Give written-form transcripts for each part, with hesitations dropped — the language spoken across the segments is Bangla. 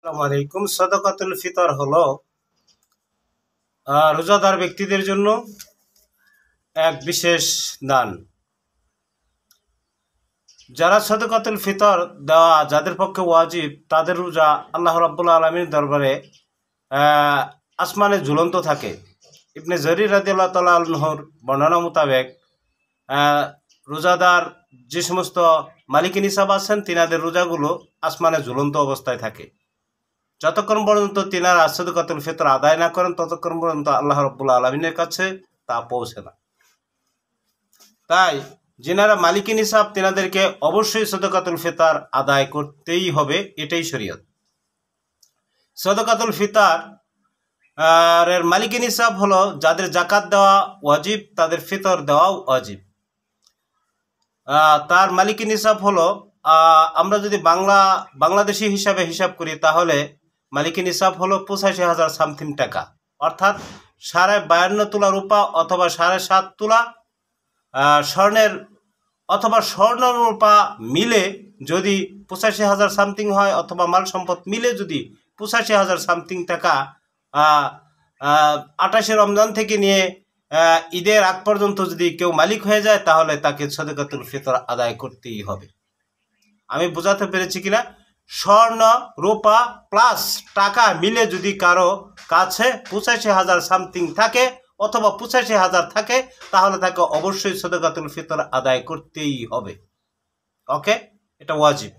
আসসালামু আলাইকুম। সাদাকাতুল ফিতর হলো রোজাদার ব্যক্তিদের জন্য এক বিশেষ দান। যারা সাদাকাতুল ফিতর দেওয়া যাদের পক্ষে ওয়াজিব, তাদের রোজা আল্লাহ রাব্বুল আলামিনের দরবারে আসমানে ঝুলন্ত থাকে। ইবনে জরির রাদিয়াল্লাহু তাআলা আনহুর বর্ণনা মোতাবেক রোজাদার যে সমস্ত মালিকি নিসাব আছেন, তিনাদের রোজাগুলো আসমানে ঝুলন্ত অবস্থায় থাকে। যতক্ষণ পর্যন্ত তিনারা সাদাকাতুল ফিতর আদায় না করেন, ততক্ষণ পর্যন্ত আল্লাহ রাব্বুল আলামিনের কাছে তা পৌঁছে না। তাই যিনারা মালিকি নিসাব, তিনাদেরকে অবশ্যই সাদাকাতুল ফিতর আদায় করতেই হবে, এটাই শরীয়ত। সাদাকাতুল ফিতর এর মালিকি নিসাব হলো যাদের জাকাত দেওয়া ওয়াজিব, তাদের ফিতর দেওয়াও ওয়াজিব। তার মালিকি নিসাব হলো, আমরা যদি বাংলাদেশি হিসাবে হিসাব করি, তাহলে মালিকি নিসাব হলো ৮৫,০০০ সামথিং টাকা, অর্থাৎ 52.৫ তোলা রূপা অথবা ৭.৫ তোলা স্বর্ণের অথবা স্বর্ণ রূপা মিলে যদি ৮৫,০০০ সামথিং হয়, অথবা মাল সম্পদ মিলে যদি ৮৫,০০০ সামথিং টাকা ২৮শে রমজান থেকে নিয়ে ঈদের আগ পর্যন্ত যদি কেউ মালিক হয়ে যায়, তাহলে তাকে সাদাকাতুল ফিতর আদায় করতেই হবে। আমি বোঝাতে পেরেছি কিনা? স্বর্ণ রূপা প্লাস টাকা মিলে যদি কারো কাছে ৮৫,০০০ সামথিং থাকে অথবা ৮৫,০০০ থাকে, তাহলে তাকে অবশ্যই সাদাকাতুল ফিতর আদায় করতেই হবে। ওকে, এটা ওয়াজিব।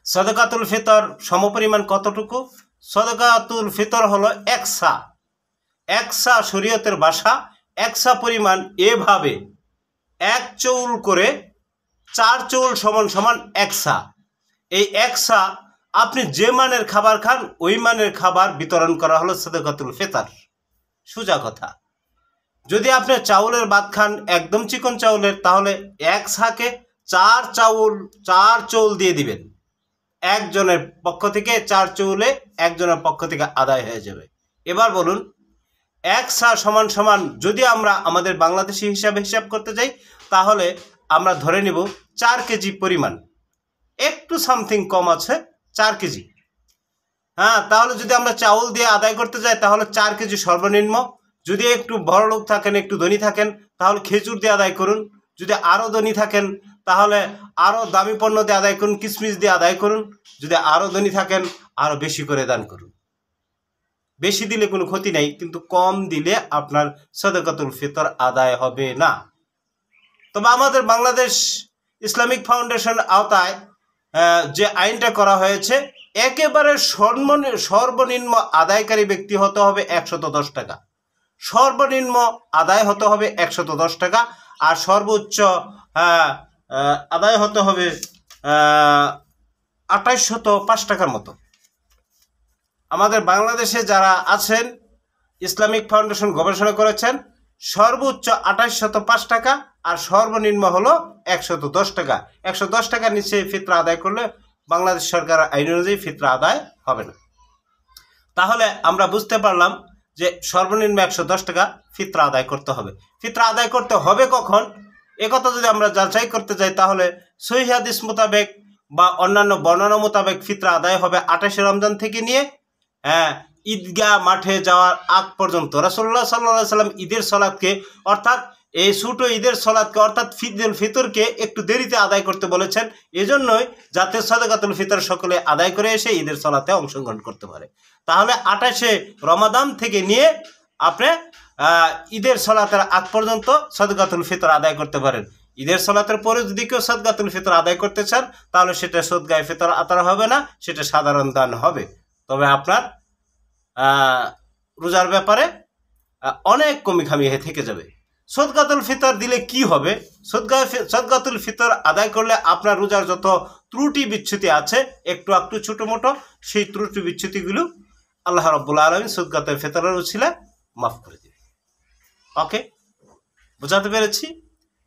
সাদাকাতুল ফিতর সমপরিমাণ কতটুকু? সাদাকাতুল ফিতর হলো একসা। একসা শরীয়তের ভাষা। একসা পরিমাণ এভাবে ১ চৌল করে ৪ চৌল সমান সমান একসা। এই একসা আপনি যে মানের খাবার খান, ওই মানের খাবার বিতরণ করা হলো সাদাকাতুল ফিতর। সোজা কথা। যদি আপনি চাউলের ভাত খান, একদম চিকন চাউলের, তাহলে এক সাকে ৪ চৌল দিয়ে দিবেন। একজনের পক্ষ থেকে ৪ চৌলে একজনের পক্ষ থেকে আদায় হয়ে যাবে। এবার বলুন, এক সা সমান সমান যদি আমরা আমাদের বাংলাদেশি হিসাবে হিসাব করতে যাই, তাহলে আমরা ধরে নিব ৪ কেজি পরিমাণ। একটু সামথিং কম আছে, ৪ কেজি। তাহলে যদি আমরা চাউল দিয়ে আদায় করতে যাই, তাহলে ৪ কেজি সর্বনিম্ন। যদি একটু বড় লোক থাকেন, একটু ধনী থাকেন, তাহলে খেজুর দিয়ে আদায় করুন। যদি আরও ধনী থাকেন, তাহলে আরও দামি পণ্য দিয়ে আদায় করুন, কিশমিশ দিয়ে আদায় করুন। যদি আরও ধনী থাকেন, আরও বেশি করে দান করুন। বেশি দিলে কোনো ক্ষতি নেই, কিন্তু কম দিলে আপনার সাদাকাতুল ফিতর আদায় হবে না। তবে আমাদের বাংলাদেশ ইসলামিক ফাউন্ডেশন আওতায় যে আইনটা করা হয়েছে, একেবারে সর্বনিম্ন আদায়কারী ব্যক্তি হতে হবে ১১০ টাকা। সর্বনিম্ন আদায় হতে হবে ১১০ টাকা, আর সর্বোচ্চ আদায় হতে হবে ২৮০৫ টাকার মতো। আমাদের বাংলাদেশে যারা আছেন, ইসলামিক ফাউন্ডেশন গবেষণা করেছেন, সর্বোচ্চ ২৮০৫ টাকা আর সর্বনিম্ন হলো ১১০ টাকা। ১১০ টাকার নিচে ফিতরা আদায় করলে বাংলাদেশ সরকার আইন অনুযায়ী ফিতরা আদায় হবে না। তাহলে আমরা বুঝতে পারলাম যে সর্বনিম্ন ১১০ টাকা ফিতরা আদায় করতে হবে। ফিতরা আদায় করতে হবে কখন, একথা যদি আমরা যাচাই করতে যাই, তাহলে সহিহ হাদিস মোতাবেক বা অন্যান্য বর্ণনা মোতাবেক ফিতরা আদায় হবে ২৮শে রমজান থেকে নিয়ে ঈদগাহ মাঠে যাওয়ার আগ পর্যন্ত। রাসূলুল্লাহ সাল্লাল্লাহু আলাইহি সাল্লাম ঈদের সলাৎকে, অর্থাৎ এই ছোটো ঈদের সলাৎকে, অর্থাৎ ঈদুল ফিতরকে একটু দেরিতে আদায় করতে বলেছেন, এজন্যই যাতে সাদাকাতুল ফিতর সকলে আদায় করে এসে ঈদের সলাতে অংশগ্রহণ করতে পারে। তাহলে ২৮শে রমাদান থেকে নিয়ে আপনি ঈদের সলাতের আগ পর্যন্ত সাদাকাতুল ফিতর আদায় করতে পারেন। ঈদের সলাতের পরে যদি কেউ সাদাকাতুল ফিতর আদায় করতে চান, তাহলে সেটা সদকায়ে ফিতর আদায় হবে না, সেটা সাধারণ দান হবে। তবে আপনার রোজার ব্যাপারে অনেক কমিখামি থেকে যাবে। সদকাতুল ফিতর দিলে কি হবে? সদকাতুল ফিতর আদায় করলে আপনার রোজার যত ত্রুটি বিচ্যুতি আছে, একটু একটু ছোটো মোটো, সেই ত্রুটি বিচ্যুতিগুলো আল্লাহ রাব্বুল আলামিন সদকাতুল ফিতরের উছিলায় মাফ করে দেবে। ওকে, বোঝাতে পেরেছি?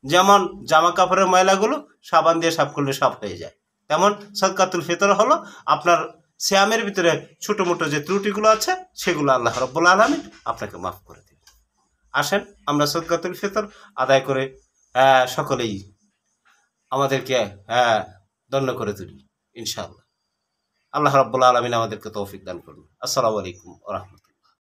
যেমন জামা কাপড়ের ময়লাগুলো সাবান দিয়ে সাফ করলে সাফ হয়ে যায়, তেমন সদকাতুল ফিতর হলো আপনার সিয়ামের ভিতরে ছোটো মোটো যে ত্রুটিগুলো আছে, সেগুলো আল্লাহ রাব্বুল আলামিন আপনাকে মাফ করে দেবে। আসেন আমরা সাদাকাতুল ফিতর আদায় করে সকলেই আমাদেরকে ধন্য করে তুলি ইনশাআল্লাহ। আল্লাহ রাব্বুল আলামিন আমাদেরকে তৌফিক দান করুন। আসসালামু আলাইকুম ওয়া রাহমাতুল্লাহ।